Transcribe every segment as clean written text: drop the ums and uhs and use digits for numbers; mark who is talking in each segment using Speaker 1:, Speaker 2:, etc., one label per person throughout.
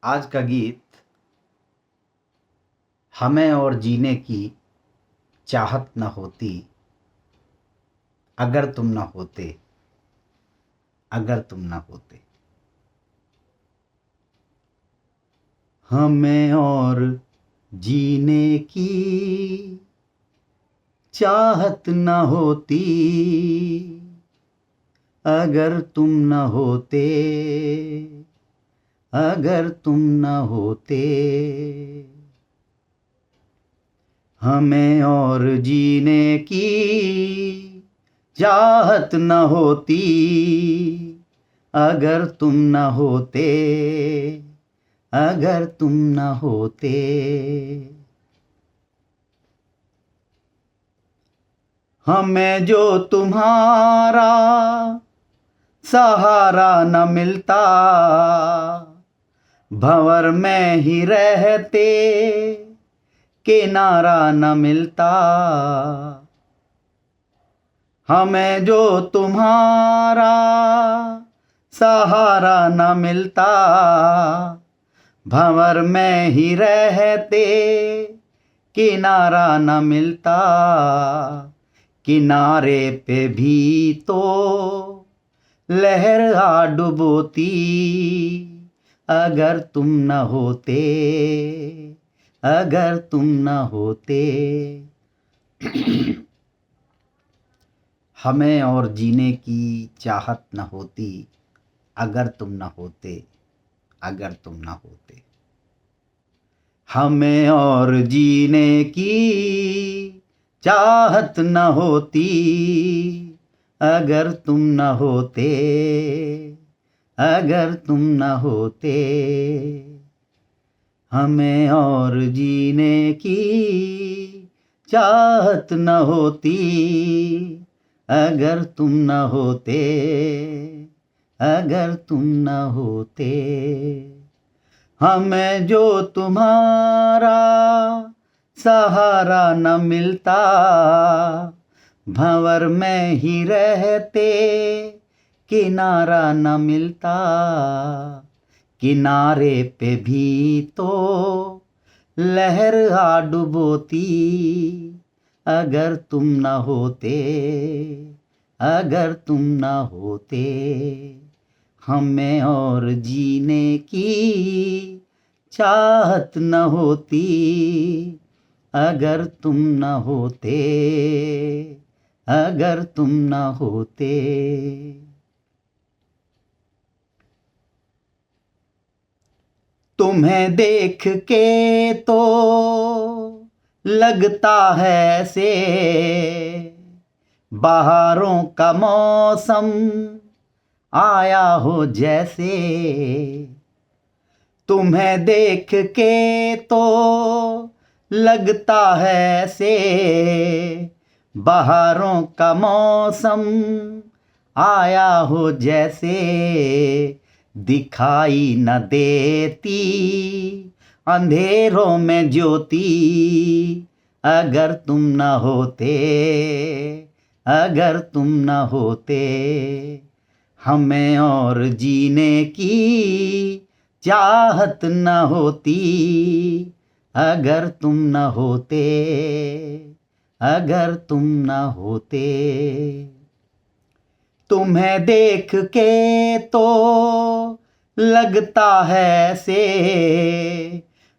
Speaker 1: आज का गीत हमें और जीने की चाहत न होती अगर तुम न होते, अगर तुम न होते। हमें और जीने की चाहत न होती अगर तुम न होते, अगर तुम न होते। हमें और जीने की चाहत न होती अगर तुम न होते, अगर तुम न होते। हमें जो तुम्हारा सहारा न मिलता, भंवर में ही रहते किनारा न मिलता। हमें जो तुम्हारा सहारा न मिलता, भंवर में ही रहते किनारा न मिलता। किनारे पे भी तो लहर आ डुबोती अगर तुम न होते, अगर तुम न होते। हमें और जीने की चाहत न होती अगर तुम न होते, अगर तुम न होते। हमें और जीने की चाहत न होती अगर तुम न होते, अगर तुम न होते। हमें और जीने की चाहत न होती अगर तुम न होते, अगर तुम न होते। हमें जो तुम्हारा सहारा न मिलता, भंवर में ही रहते किनारा न मिलता। किनारे पे भी तो लहर आ डुबोती अगर तुम न होते, अगर तुम न होते। हमें और जीने की चाहत न होती अगर तुम न होते, अगर तुम न होते। तुम्हें देख के तो लगता है से बहारों का मौसम आया हो जैसे। तुम्हें देख के तो लगता है से बहारों का मौसम आया हो जैसे। दिखाई न देती अंधेरों में ज्योति अगर तुम न होते, अगर तुम न होते। हमें और जीने की चाहत न होती अगर तुम न होते, अगर तुम न होते। तुम्हें देख के तो लगता है से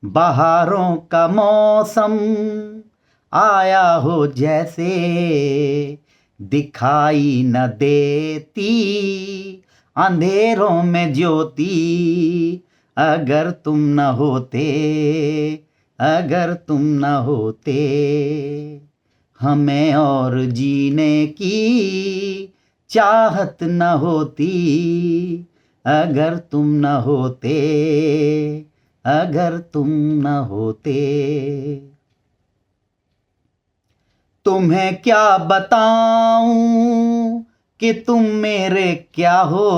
Speaker 1: बहारों का मौसम आया हो जैसे। दिखाई न देती अंधेरों में ज्योति अगर तुम न होते, अगर तुम न होते। हमें और जीने की चाहत न होती अगर तुम न होते, अगर तुम न होते। तुम्हें क्या बताऊं कि तुम मेरे क्या हो,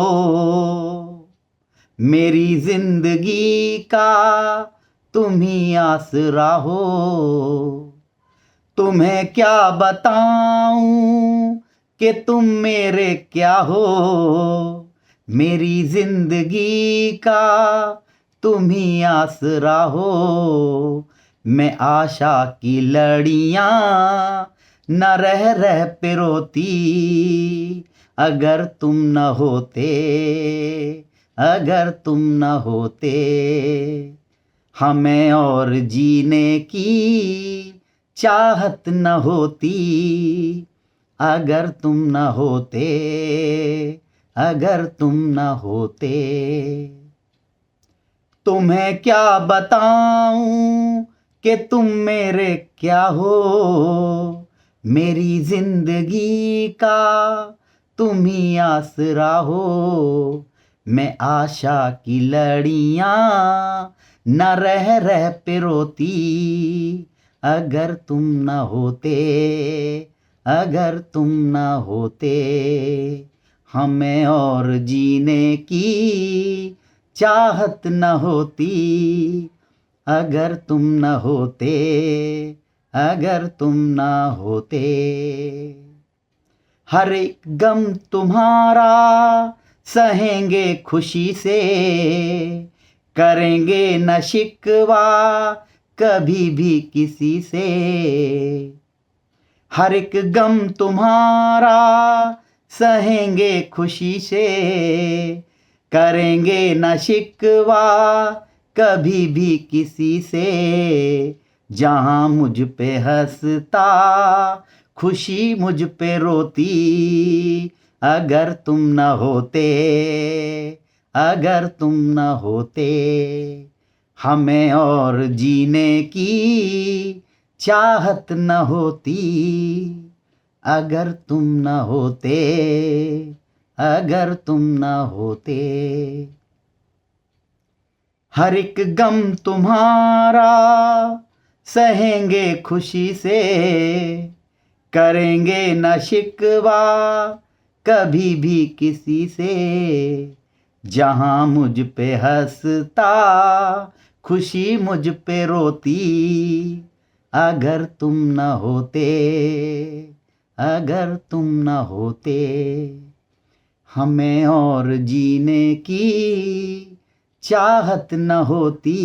Speaker 1: मेरी जिंदगी का तुम ही आसरा हो। तुम्हें क्या बताऊं कि तुम मेरे क्या हो, मेरी जिंदगी का तुम ही आसरा हो। मैं आशा की लड़ियां न रह पे रोती, अगर तुम न होते, अगर तुम न होते। हमें और जीने की चाहत न होती, अगर तुम न होते, अगर तुम न होते। तुम्हें क्या बताऊं कि तुम मेरे क्या हो, मेरी जिंदगी का तुम ही आसरा हो। मैं आशा की लड़ियां न रह पे रोती, अगर तुम न होते, अगर तुम न होते। हमें और जीने की चाहत न होती, अगर तुम न होते, अगर तुम न होते। हर एक गम तुम्हारा सहेंगे खुशी से, करेंगे न शिकवा कभी भी किसी से। हर एक गम तुम्हारा सहेंगे खुशी से, करेंगे न शिकवा कभी भी किसी से। जहां मुझ पे हंसता खुशी मुझ पे रोती, अगर तुम न होते, अगर तुम न होते। हमें और जीने की चाहत न होती, अगर तुम न होते, अगर तुम न होते। हर एक गम तुम्हारा सहेंगे खुशी से, करेंगे न शिकवा कभी भी किसी से। जहां मुझ पे हंसता खुशी मुझ पे रोती, अगर तुम न होते, अगर तुम न होते। हमें और जीने की चाहत न होती,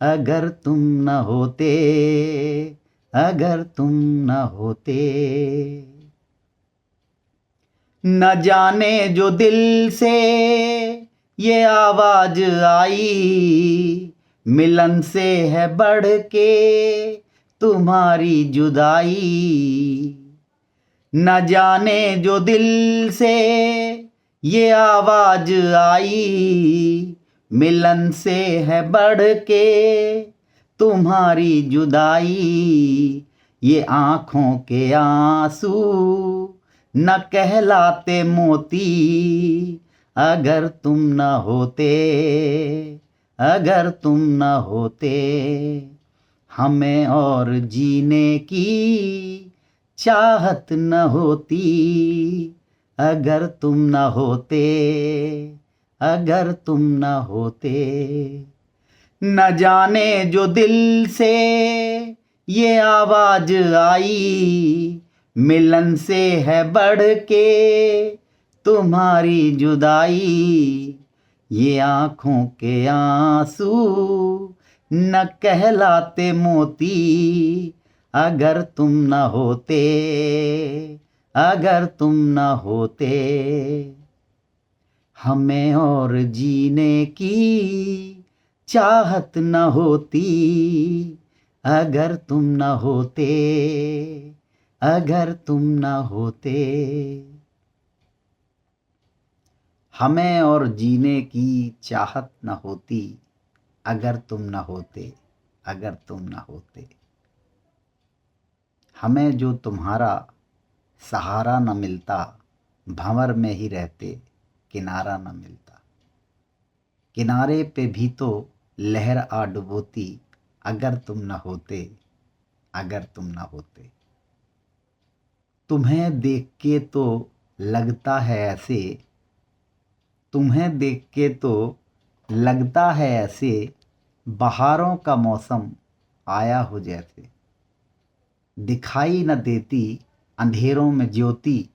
Speaker 1: अगर तुम न होते, अगर तुम न होते। न जाने जो दिल से ये आवाज आई, मिलन से है बढ़ के तुम्हारी जुदाई। न जाने जो दिल से ये आवाज आई, मिलन से है बढ़ के तुम्हारी जुदाई। ये आँखों के आंसू न कहलाते मोती, अगर तुम न होते, अगर तुम न होते। हमें और जीने की चाहत न होती, अगर तुम न होते, अगर तुम न होते। न जाने जो दिल से ये आवाज आई, मिलन से है बढ़ के तुम्हारी जुदाई। ये आँखों के आंसू न कहलाते मोती, अगर तुम न होते, अगर तुम न होते। हमें और जीने की चाहत न होती, अगर तुम न होते, अगर तुम न होते। हमें और जीने की चाहत न होती, अगर तुम न होते, अगर तुम न होते। हमें जो तुम्हारा सहारा न मिलता, भंवर में ही रहते किनारा न मिलता। किनारे पे भी तो लहर आ डुबोती, अगर तुम न होते, अगर तुम न होते। तुम्हें देख के तो लगता है ऐसे, तुम्हें देख के तो लगता है ऐसे, बहारों का मौसम आया हो जैसे। दिखाई न देती अंधेरों में ज्योति,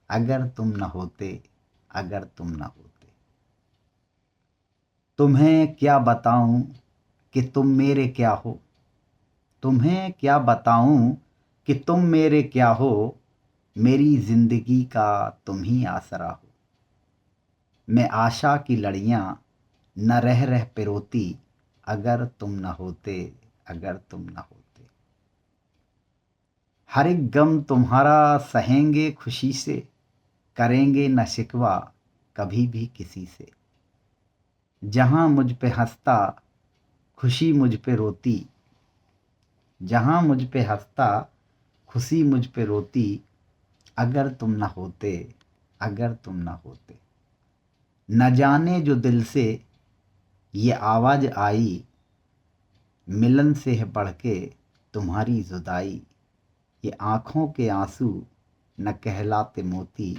Speaker 1: अगर तुम न होते, अगर तुम न होते। तुम्हें क्या बताऊं कि तुम मेरे क्या हो, तुम्हें क्या बताऊं कि तुम मेरे क्या हो, मेरी जिंदगी का तुम ही आसरा हो। मैं आशा की लड़ियां न रह रह पे रोती, अगर तुम न होते, अगर तुम न होते। हर एक गम तुम्हारा सहेंगे खुशी से, करेंगे न शिकवा कभी भी किसी से। जहां मुझ पे हंसता खुशी मुझ पे रोती, जहां मुझ पे हंसता खुशी मुझ पे रोती, अगर तुम न होते, अगर तुम न होते। न जाने जो दिल से ये आवाज आई, मिलन से है बढ़ के तुम्हारी जुदाई। ये आंखों के आंसू न कहलाते मोती,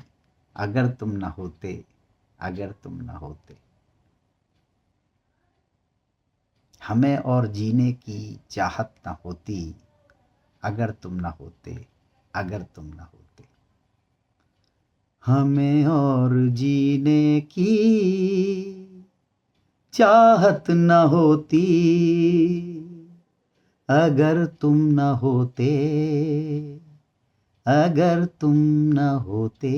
Speaker 1: अगर तुम न होते, अगर तुम न होते। हमें और जीने की चाहत न होती, अगर तुम न होते, अगर तुम न होते। हमें और जीने की चाहत न होती, अगर तुम न होते, अगर तुम न होते।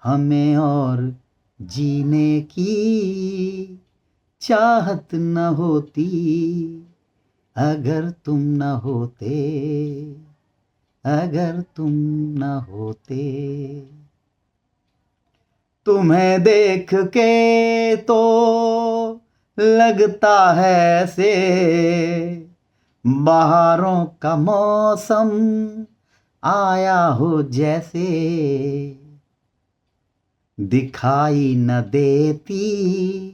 Speaker 1: हमें और जीने की चाहत न होती, अगर तुम न होते, अगर तुम न होते। तुम्हें देख के तो लगता है से बहारों का मौसम आया हो जैसे। दिखाई न देती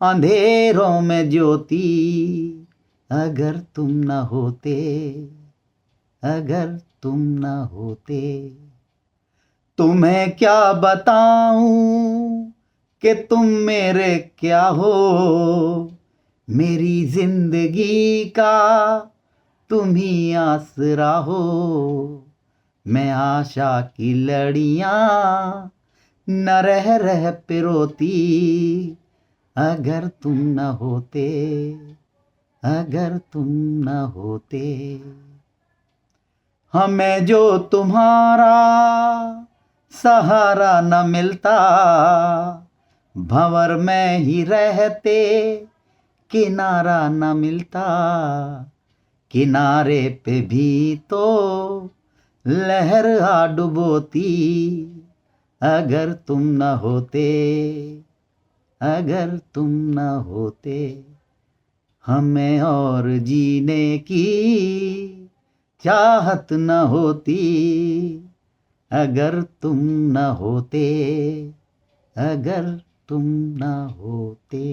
Speaker 1: अंधेरों में ज्योति, अगर तुम न होते, अगर तुम न होते। तुम्हें क्या बताऊं कि तुम मेरे क्या हो, मेरी जिंदगी का तुम ही आसरा हो। मैं आशा की लड़ियां न रह रह पे रोती, अगर तुम न होते, अगर तुम न होते। हमें जो तुम्हारा सहारा न मिलता, भंवर में ही रहते किनारा न मिलता। किनारे पे भी तो लहर आ डुबोती, अगर तुम न होते, अगर तुम न होते। हमें और जीने की चाहत न होती, अगर तुम न होते, अगर तुम न होते।